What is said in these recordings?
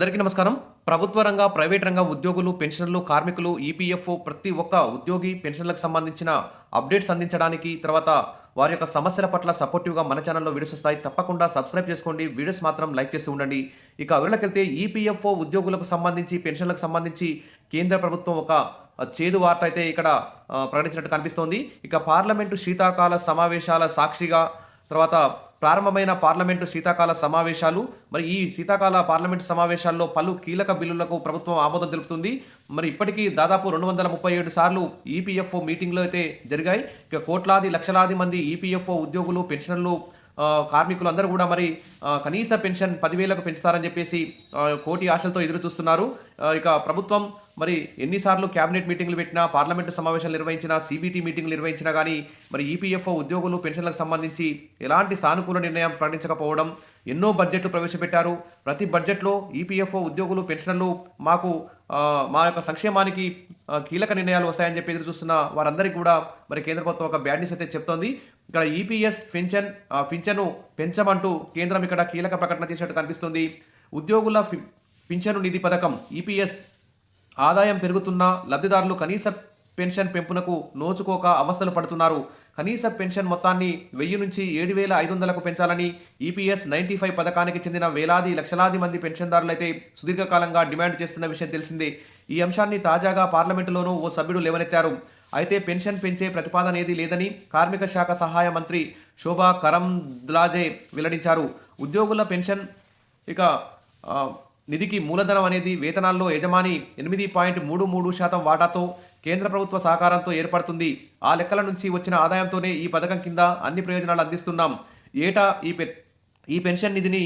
అందరికీ నమస్కారం. ప్రభుత్వ రంగ, ప్రైవేట్ రంగ ఉద్యోగులు, పెన్షనర్లు, కార్మికులు, ఈపీఎఫ్ఓ ప్రతి ఒక్క ఉద్యోగి పెన్షన్‌లకు సంబంధించిన అప్డేట్స్ అందించడానికి, తర్వాత వారి యొక్క సమస్యల పట్ల సపోర్టివ్‌గా మన ఛానెల్‌లో వీడియోస్ వస్తాయి. తప్పకుండా సబ్స్క్రైబ్ చేసుకోండి. వీడియోస్ మాత్రం లైక్ చేస్తూ ఉండండి. ఇక వివరాలకెళ్తే ఈపీఎఫ్ఓ ఉద్యోగులకు సంబంధించి, పెన్షన్‌లకు సంబంధించి కేంద్ర ప్రభుత్వం ఒక చేదు వార్త అయితే ఇక్కడ ప్రకటించినట్టు కనిపిస్తోంది. ఇక పార్లమెంటు శీతాకాల సమావేశాల సాక్షిగా తర్వాత ప్రారంభమైన పార్లమెంటు శీతాకాల సమావేశాలు. మరి ఈ శీతాకాల పార్లమెంటు సమావేశాల్లో పలు కీలక బిల్లులకు ప్రభుత్వం ఆమోదం తెలుపుతుంది. మరి ఇప్పటికీ దాదాపు 237 సార్లు ఈపీఎఫ్ఓ మీటింగ్‌లు అయితే జరిగాయి. ఇక కోట్లాది, లక్షలాది మంది ఈపీఎఫ్ఓ ఉద్యోగులు, పెన్షనర్లు, కార్మికులు అందరూ కూడా మరి కనీస పెన్షన్ 10,000కు పెంచుతారని చెప్పేసి కోటి ఆశలతో ఎదురు చూస్తున్నారు. ఇక ప్రభుత్వం మరి ఎన్నిసార్లు క్యాబినెట్ మీటింగ్లు పెట్టినా, పార్లమెంటు సమావేశాలు నిర్వహించినా, సీబీటీ మీటింగ్లు నిర్వహించినా కానీ మరి ఈపీఎఫ్ఓ ఉద్యోగులు, పెన్షన్లకు సంబంధించి ఎలాంటి సానుకూల నిర్ణయం ప్రకటించకపోవడం. ఎన్నో బడ్జెట్లు ప్రవేశపెట్టారు. ప్రతి బడ్జెట్లో ఈపీఎఫ్ఓ ఉద్యోగులు, పెన్షనర్లు మాకు మా యొక్క సంక్షేమానికి కీలక నిర్ణయాలు వస్తాయని చెప్పి ఎదురు చూస్తున్న వారందరికీ కూడా మరి కేంద్ర ప్రభుత్వం ఒక బ్యాడ్ న్యూస్ అయితే చెప్తోంది. ఇక్కడ ఈపీఎస్ పింఛను పెంచమంటూ కేంద్రం ఇక్కడ కీలక ప్రకటన చేసినట్టు కనిపిస్తుంది. ఉద్యోగుల పింఛను నిధి పథకం ఈపీఎస్ ఆదాయం పెరుగుతున్నా లబ్ధిదారులు కనీస పెన్షన్ పెంపునకు నోచుకోక అవస్థలు పడుతున్నారు. కనీస పెన్షన్ మొత్తాన్ని 1000 నుంచి 7,500కు పెంచాలని ఈపీఎస్ 95 పథకానికి చెందిన వేలాది, లక్షలాది మంది పెన్షన్దారులైతే సుదీర్ఘకాలంగా డిమాండ్ చేస్తున్న విషయం తెలిసిందే. ఈ అంశాన్ని తాజాగా పార్లమెంటులోనూ ఓ సభ్యుడు లేవనెత్తారు. అయితే పెన్షన్ పెంచే ప్రతిపాదన ఏదీ లేదని కార్మిక శాఖ సహాయ మంత్రి శోభా కరంద్లాజే వెల్లడించారు. ఉద్యోగుల పెన్షన్ ఇక నిధికి మూలధనం అనేది వేతనాల్లో యజమాని 8.33% వాటాతో కేంద్ర ప్రభుత్వ సహకారంతో ఏర్పడుతుంది. ఆ లెక్కల నుంచి వచ్చిన ఆదాయంతోనే ఈ పథకం కింద అన్ని ప్రయోజనాలు అందిస్తున్నాం. ఏటా ఈ పెన్షన్ నిధిని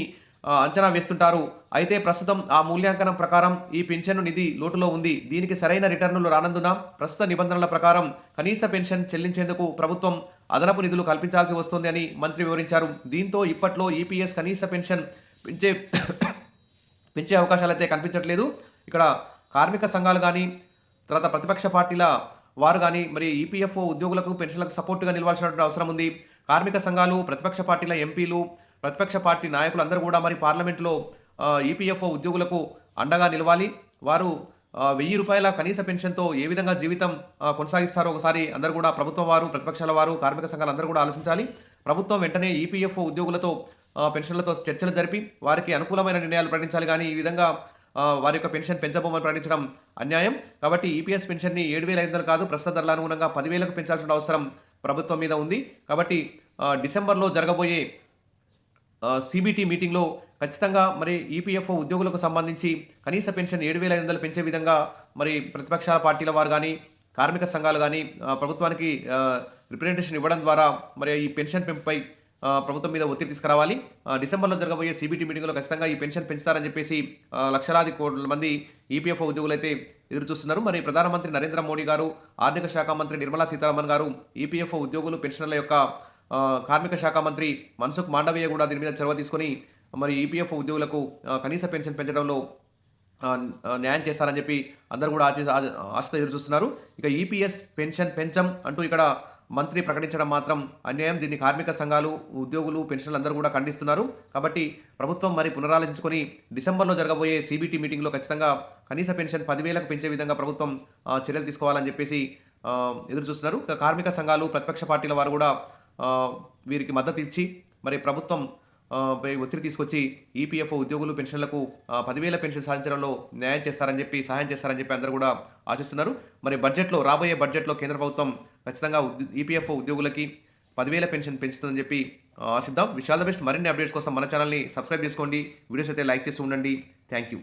అంచనా వేస్తుంటారు. అయితే ప్రస్తుతం ఆ మూల్యాంకనం ప్రకారం ఈ పెన్షన్ నిధి లోటులో ఉంది. దీనికి సరైన రిటర్నులు రానందున ప్రస్తుత నిబంధనల ప్రకారం కనీస పెన్షన్ చెల్లించేందుకు ప్రభుత్వం అదనపు నిధులు కల్పించాల్సి వస్తోంది అని మంత్రి వివరించారు. దీంతో ఇప్పట్లో ఈపీఎస్ కనీస పెన్షన్ పెంచే అవకాశాలు అయితే కనిపించట్లేదు. ఇక్కడ కార్మిక సంఘాలు కానీ, తర్వాత ప్రతిపక్ష పార్టీల వారు కానీ మరి ఈపీఎఫ్ఓ ఉద్యోగులకు, పెన్షన్లకు సపోర్టుగా నిలవాల్సినటువంటి అవసరం ఉంది. కార్మిక సంఘాలు, ప్రతిపక్ష పార్టీల ఎంపీలు, ప్రతిపక్ష పార్టీ నాయకులు అందరూ కూడా మరి పార్లమెంట్లో ఈపీఎఫ్ఓ ఉద్యోగులకు అండగా నిలవాలి. వారు ₹1000 కనీస పెన్షన్తో ఏ విధంగా జీవితం కొనసాగిస్తారో ఒకసారి అందరూ కూడా ప్రభుత్వం వారు, ప్రతిపక్షాల వారు, కార్మిక సంఘాలు అందరూ కూడా ఆలోచించాలి. ప్రభుత్వం వెంటనే ఈపీఎఫ్ఓ ఉద్యోగులతో పెన్షన్లతో చర్చలు జరిపి వారికి అనుకూలమైన నిర్ణయాలు ప్రకటించాలి. కానీ ఈ విధంగా వారి యొక్క పెన్షన్ పెంచబోమని ప్రకటించడం అన్యాయం. కాబట్టి ఈపీఎస్ పెన్షన్ని 7,500 కాదు, ప్రస్తుత ధరల అనుగుణంగా 10,000కు పెంచాల్సిన అవసరం ప్రభుత్వం మీద ఉంది. కాబట్టి డిసెంబర్లో జరగబోయే సీబీటీ మీటింగ్లో ఖచ్చితంగా మరి ఈపీఎఫ్ఓ ఉద్యోగులకు సంబంధించి కనీస పెన్షన్ 7,500 పెంచే విధంగా మరి ప్రతిపక్షాల పార్టీల వారు కానీ, కార్మిక సంఘాలు కానీ ప్రభుత్వానికి రిప్రజెంటేషన్ ఇవ్వడం ద్వారా మరి ఈ పెన్షన్ పెంపుపై ప్రభుత్వం మీద ఒత్తిడి తీసుకురావాలి. డిసెంబర్లో జరగబోయే సీబీటీ మీటింగ్లో ఖచ్చితంగా ఈ పెన్షన్ పెంచుతారని చెప్పేసి లక్షలాది కోట్ల మంది ఈపీఎఫ్ఓ ఉద్యోగులు అయితే ఎదురు చూస్తున్నారు. మరి ప్రధానమంత్రి నరేంద్ర మోడీ గారు, ఆర్థిక శాఖ మంత్రి నిర్మలా సీతారామన్ గారు, ఈపీఎఫ్ఓ ఉద్యోగులు, పెన్షనర్ల యొక్క కార్మిక శాఖ మంత్రి మన్సుఖ్ మాండవీయ కూడా దీని మీద చొరవ తీసుకొని మరి ఈపీఎఫ్ఓ ఉద్యోగులకు కనీస పెన్షన్ పెంచడంలో న్యాయం చేస్తారని చెప్పి అందరూ కూడా ఆశతో ఎదురు చూస్తున్నారు. ఇక ఈపీఎస్ పెన్షన్ పెంచం అంటూ ఇక్కడ మంత్రి ప్రకటించడం మాత్రం అన్యాయం. దీన్ని కార్మిక సంఘాలు, ఉద్యోగులు, పెన్షన్లు అందరూ కూడా ఖండిస్తున్నారు. కాబట్టి ప్రభుత్వం మరి పునరాలోచించుకొని డిసెంబర్లో జరగబోయే సీబీటీ మీటింగ్లో ఖచ్చితంగా కనీస పెన్షన్ 10,000కు పెంచే విధంగా ప్రభుత్వం చర్యలు తీసుకోవాలని చెప్పేసి ఎదురు చూస్తున్నారు. కార్మిక సంఘాలు, ప్రతిపక్ష పార్టీల వారు కూడా వీరికి మద్దతు ఇచ్చి మరి ప్రభుత్వం పై ఒత్తిడి తీసుకొచ్చి ఈపీఎఫ్ఓ ఉద్యోగులు, పెన్షన్లకు 10,000 పెన్షన్ సాధించడంలో న్యాయం చేస్తారని చెప్పి, సహాయం చేస్తారని చెప్పి అందరూ కూడా ఆశిస్తున్నారు. మరి రాబోయే బడ్జెట్లో కేంద్ర ప్రభుత్వం ఖచ్చితంగా ఈపీఎఫ్ఓ ఉద్యోగులకి 10,000 పెన్షన్ పెంచుతుందని చెప్పి ఆశిద్దాం. Wish all the best. మరిన్ని అప్డేట్స్ కోసం మన ఛానల్ని సబ్స్క్రైబ్ చేసుకోండి. వీడియోస్ అయితే లైక్ చేస్తూ ఉండండి. Thank you.